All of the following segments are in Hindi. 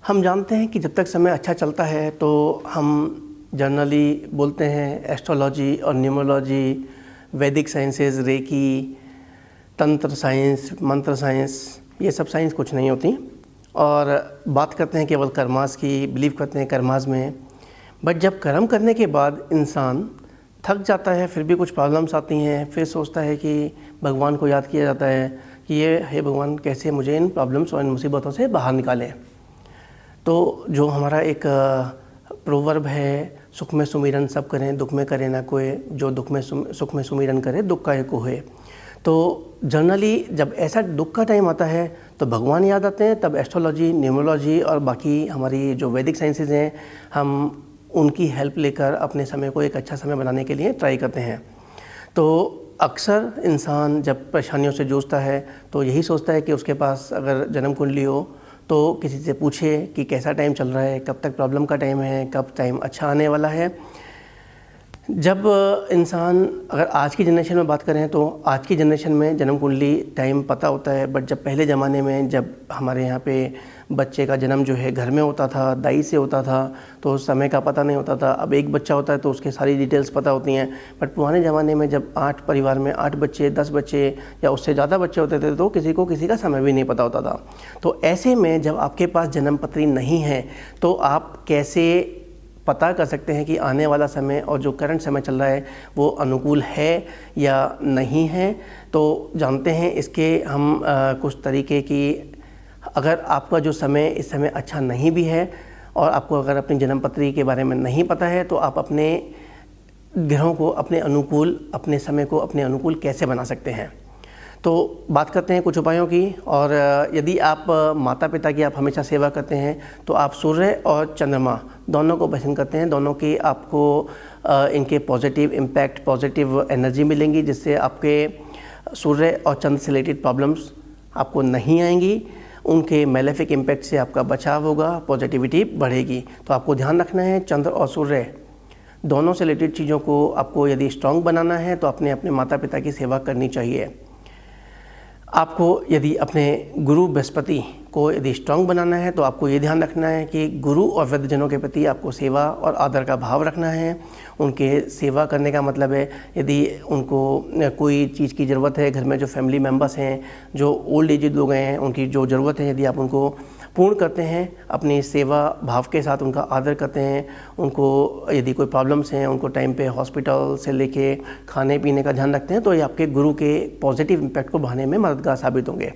हम जानते हैं कि जब तक समय अच्छा चलता है तो हम जनरली बोलते हैं एस्ट्रोलॉजी और न्यूमरोलॉजी, वैदिक साइंसेस, रेकी, तंत्र साइंस, मंत्र साइंस, ये सब साइंस कुछ नहीं होती। और बात करते हैं केवल कर्मास की, बिलीव करते हैं कर्मास में। बट जब कर्म करने के बाद इंसान थक जाता है, फिर भी कुछ प्रॉब्लम्स आती हैं, फिर सोचता है कि भगवान को याद किया जाता है कि ये हे भगवान, कैसे मुझे इन प्रॉब्लम्स और इन मुसीबतों से बाहर निकालें। तो जो हमारा एक प्रोवर्ब है, सुख में सुमिरन सब करें, दुख में करे ना कोई, जो सुख में सुमिरन करे दुख का एक होए। तो जनरली जब ऐसा दुख का टाइम आता है तो भगवान याद आते हैं, तब एस्ट्रोलॉजी, न्यूमरोलॉजी और बाकी हमारी जो वैदिक साइंसेज हैं, हम उनकी हेल्प लेकर अपने समय को एक अच्छा समय बनाने के लिए ट्राई करते हैं। तो अक्सर इंसान जब परेशानियों से जूझता है तो यही सोचता है कि उसके पास अगर जन्म कुंडली हो तो किसी से पूछे कि कैसा टाइम चल रहा है, कब तक प्रॉब्लम का टाइम है, कब टाइम अच्छा आने वाला है। जब इंसान, अगर आज की जनरेशन में बात करें तो आज की जनरेशन में जन्म कुंडली टाइम पता होता है। बट जब पहले ज़माने में, जब हमारे यहाँ पे बच्चे का जन्म जो है घर में होता था, दाई से होता था, तो उस समय का पता नहीं होता था। अब एक बच्चा होता है तो उसके सारी डिटेल्स पता होती हैं। बट पुराने ज़माने में जब 8 परिवार में 8 बच्चे, 10 बच्चे या उससे ज़्यादा बच्चे होते थे तो किसी को किसी का समय भी नहीं पता होता था। तो ऐसे में जब आपके पास जन्म पत्री नहीं है तो आप कैसे पता कर सकते हैं कि आने वाला समय और जो करंट समय चल रहा है वो अनुकूल है या नहीं है? तो जानते हैं इसके हम कुछ तरीके की। अगर आपका जो समय इस समय अच्छा नहीं भी है और आपको अगर अपनी जन्म पत्री के बारे में नहीं पता है तो आप अपने ग्रहों को अपने अनुकूल, अपने समय को अपने अनुकूल कैसे बना सकते हैं। तो बात करते हैं कुछ उपायों की। और यदि आप माता पिता की आप हमेशा सेवा करते हैं तो आप सूर्य और चंद्रमा दोनों को पसंद करते हैं। दोनों की आपको इनके पॉजिटिव इम्पैक्ट, पॉजिटिव एनर्जी मिलेंगी, जिससे आपके सूर्य और चंद्र से रिलेटेड प्रॉब्लम्स आपको नहीं आएंगी। उनके मेलेफिक इम्पैक्ट से आपका बचाव होगा, पॉजिटिविटी बढ़ेगी। तो आपको ध्यान रखना है, चंद्र और सूर्य दोनों से रिलेटेड चीज़ों को आपको यदि स्ट्रॉन्ग बनाना है तो अपने माता पिता की सेवा करनी चाहिए। आपको यदि अपने गुरु बृहस्पति को यदि स्ट्रॉन्ग बनाना है तो आपको ये ध्यान रखना है कि गुरु और वृद्धजनों के प्रति आपको सेवा और आदर का भाव रखना है। उनके सेवा करने का मतलब है, यदि उनको कोई चीज़ की ज़रूरत है, घर में जो फैमिली मेम्बर्स हैं, जो ओल्ड एज लोग हैं, उनकी जो ज़रूरत है, यदि आप उनको पूर्ण करते हैं, अपनी सेवा भाव के साथ उनका आदर करते हैं, उनको यदि कोई प्रॉब्लम्स हैं उनको टाइम पे हॉस्पिटल से लेके खाने पीने का ध्यान रखते हैं, तो ये आपके गुरु के पॉजिटिव इम्पैक्ट को बढ़ाने में मददगार साबित होंगे।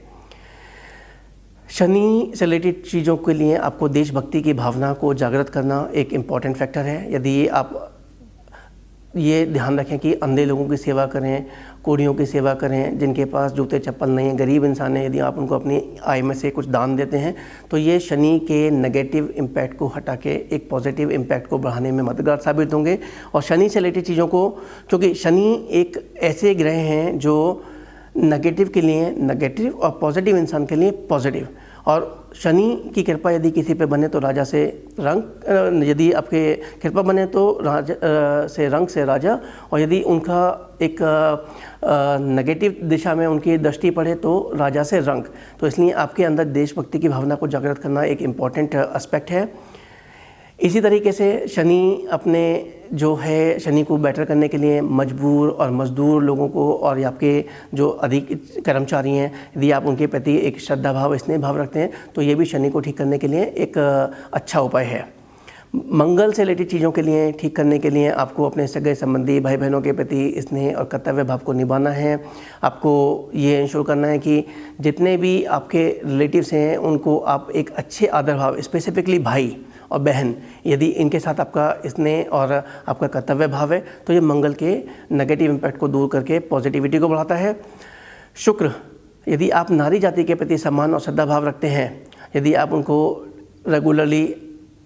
शनि से रिलेटेड चीज़ों के लिए आपको देशभक्ति की भावना को जागृत करना एक इम्पॉर्टेंट फैक्टर है। यदि आप ये ध्यान रखें कि अंधे लोगों की सेवा करें, कोढ़ियों की सेवा करें, जिनके पास जूते चप्पल नहीं है, गरीब इंसान है, यदि आप उनको अपनी आय में से कुछ दान देते हैं तो ये शनि के नेगेटिव इम्पैक्ट को हटा के एक पॉजिटिव इम्पैक्ट को बढ़ाने में मददगार साबित होंगे। और शनि से रिलेटेड चीज़ों को, क्योंकि शनि एक ऐसे ग्रह हैं जो नेगेटिव के लिए नेगेटिव और पॉजिटिव इंसान के लिए पॉजिटिव। और शनि की कृपा यदि किसी पे बने तो राजा से रंक, यदि आपके कृपा बने तो राजा से रंक से राजा, और यदि उनका एक नेगेटिव दिशा में उनकी दृष्टि पड़े तो राजा से रंक। तो इसलिए आपके अंदर देशभक्ति की भावना को जागृत करना एक इम्पॉर्टेंट एस्पेक्ट है। इसी तरीके से शनि अपने जो है, शनि को बेटर करने के लिए मजबूर और मजदूर लोगों को, और आपके जो अधिक कर्मचारी हैं, यदि आप उनके प्रति एक श्रद्धा भाव, स्नेह भाव रखते हैं तो ये भी शनि को ठीक करने के लिए एक अच्छा उपाय है। मंगल से रिलेटेड चीज़ों के लिए ठीक करने के लिए आपको अपने सगे संबंधी भाई बहनों के प्रति स्नेह और कर्तव्य भाव को निभाना है। आपको ये इंश्योर करना है कि जितने भी आपके रिलेटिव्स हैं उनको आप एक अच्छे आदर भाव, स्पेसिफिकली भाई और बहन, यदि इनके साथ आपका स्नेह और आपका कर्तव्य भाव है तो ये मंगल के नेगेटिव इम्पैक्ट को दूर करके पॉजिटिविटी को बढ़ाता है। शुक्र, यदि आप नारी जाति के प्रति सम्मान और श्रद्धा भाव रखते हैं, यदि आप उनको रेगुलरली,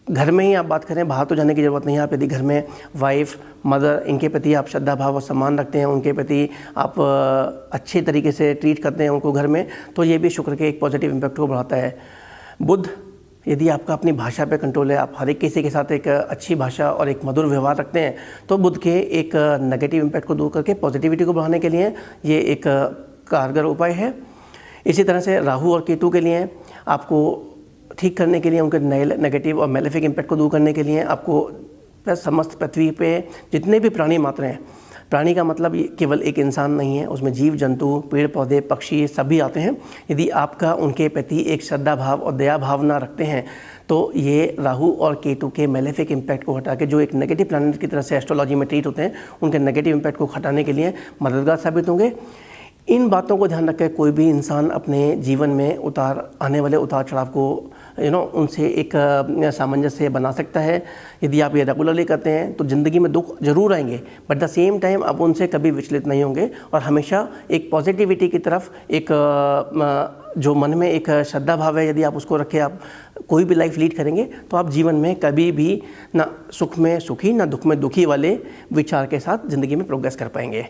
घर में ही आप बात करें, बाहर तो जाने की ज़रूरत नहीं है, आप यदि घर में वाइफ, मदर, इनके प्रति आप श्रद्धा भाव और सम्मान रखते हैं, उनके प्रति आप अच्छे तरीके से ट्रीट करते हैं उनको घर में, तो ये भी शुक्र के एक पॉजिटिव इम्पैक्ट को बढ़ाता है। बुध, यदि आपका अपनी भाषा पे कंट्रोल है, आप हर एक किसी के साथ एक अच्छी भाषा और एक मधुर व्यवहार रखते हैं, तो बुध के एक नेगेटिव इम्पैक्ट को दूर करके पॉजिटिविटी को बढ़ाने के लिए ये एक कारगर उपाय है। इसी तरह से राहु और केतु के लिए आपको ठीक करने के लिए, उनके नेगेटिव और मेलेफिक इम्पैक्ट को दूर करने के लिए आपको समस्त पृथ्वी पे जितने भी प्राणी मात्र हैं, प्राणी का मतलब केवल एक इंसान नहीं है, उसमें जीव जंतु, पेड़ पौधे, पक्षी सभी आते हैं। यदि आपका उनके प्रति एक श्रद्धा भाव और दया भावना रखते हैं तो ये राहु और केतु के मेलेफिक इम्पैक्ट को हटा के, जो एक नेगेटिव प्लैनेट की तरह से एस्ट्रोलॉजी में ट्रीट होते हैं, उनके नेगेटिव इम्पैक्ट को हटाने के लिए मददगार साबित होंगे। इन बातों को ध्यान रखकर कोई भी इंसान अपने जीवन में आने वाले उतार चढ़ाव को उनसे एक सामंजस्य बना सकता है। यदि आप ये रेगुलरली करते हैं तो ज़िंदगी में दुख जरूर आएंगे, बट द सेम टाइम आप उनसे कभी विचलित नहीं होंगे और हमेशा एक पॉजिटिविटी की तरफ, एक जो मन में एक श्रद्धा भाव है, यदि आप उसको रखें, आप कोई भी लाइफ लीड करेंगे तो आप जीवन में कभी भी ना सुख में सुखी ना दुख में दुखी वाले विचार के साथ ज़िंदगी में प्रोग्रेस कर पाएंगे।